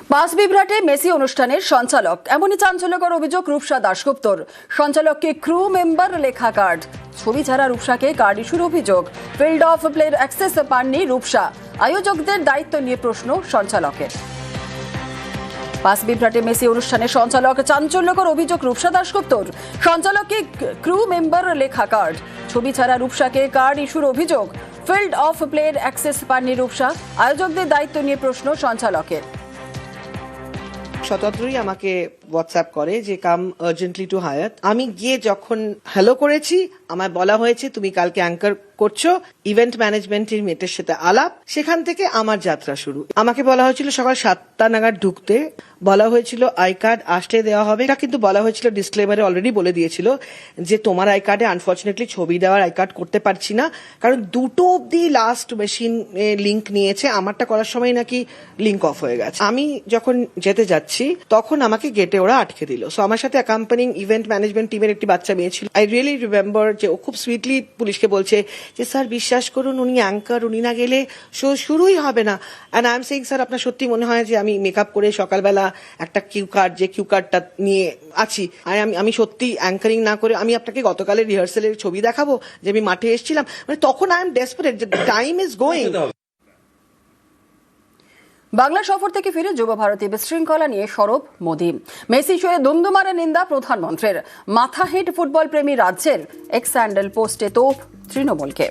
বাসবিভ্রাটে Messi অনুষ্ঠানের সঞ্চালক, এমনই চাঞ্চল্যকর অভিযোগ রূপসা দাশগুপ্তর। সঞ্চালককে ক্রু মেম্বার লেখা কার্ড, ছবি ছাড়া রূপসাকে কার্ড ইস্যুর অভিযোগ। ফিল্ড অফ প্লের অ্যাক্সেস পাননি রূপসা, আয়োজকদের দায়িত্ব নিয়ে প্রশ্ন সঞ্চালকের। বাসবিভ্রাটে মেসি অনুষ্ঠানের সঞ্চালক, চাঞ্চল্যকর অভিযোগ রূপসা দাশগুপ্তর। সঞ্চালককে ক্রু মেম্বার লেখা কার্ড, ছবি ছাড়া রূপসাকে কার্ড ইস্যুর অভিযোগ। ফিল্ড অফ প্লের অ্যাক্সেস পাননি রূপসা, আয়োজকদের দায়িত্ব নিয়ে প্রশ্ন সঞ্চালকের। শতদ্রই আমাকে হোয়াটসঅ্যাপ করে যে কাম আর্জেন্টলি টু হায়াত। আমি গিয়ে যখন হ্যালো করেছি, আমায় বলা হয়েছে তুমি কালকে অ্যাঙ্কার করছো, ইভেন্ট ম্যানেজমেন্টের মেটের সাথে আলাপ। সেখান থেকে আমার যাত্রা শুরু। আমাকে বলা হয়েছিল সকাল 7টা নাগাদ ঢুকতে, বলা হয়েছিল আই কার্ড আসতে দেওয়া হবে। এটা কিন্তু বলা হয়েছিল, ডিসক্লেমারে অলরেডি বলে দিয়েছিল যে তোমার আই কার্ডে আনফর্চুনেটলি ছবি দেওয়ার আই কার্ড করতে পারছি না, কারণ দুটো অব্দি লাস্ট মেশিন লিঙ্ক নিয়েছে, আমারটা করার সময় নাকি লিঙ্ক অফ হয়ে গেছে। আমি যখন যেতে যাচ্ছি তখন আমাকে গেটে ওরা আটকে দিল। সো আমার সাথে অ্যাকাম্পানিং ইভেন্ট ম্যানেজমেন্ট টিমের একটি বাচ্চা মেয়ে ছিল। আই রিয়েলি রিমেম্বার যে ও খুব সুইটলি পুলিশকে বলছে যে স্যার বিশ্বাস করুন, উনি অ্যাঙ্কার, উনি না গেলে শো শুরুই হবে না। And I am saying sir আপনার সত্যি মনে হয় যে আমি মেকআপ করে সকালবেলা একটা কিউ কার্ড, যে কিউ কার্ডটা নিয়ে আছি, আমি সত্যি অ্যাঙ্কারিং না করে আমি আপনাকে গতকালের রিহার্সালের ছবি দেখাবো যে আমি মাঠে এসেছিলাম। মানে তখন আই এম ডেসপারেট যে টাইম ইজ গোয়িং। বাংলা সফর থেকে ফিরে যুব ভারতী বিশৃঙ্খলা নিয়ে সরব মোদি। মেসি শোয়ে দুমদুমারে নিন্দা প্রধানমন্ত্রীর। মাথা হিট ফুটবল প্রেমী রাজ্যের এক্স স্যান্ডেল পোস্টে তোপ তৃণমূলকে।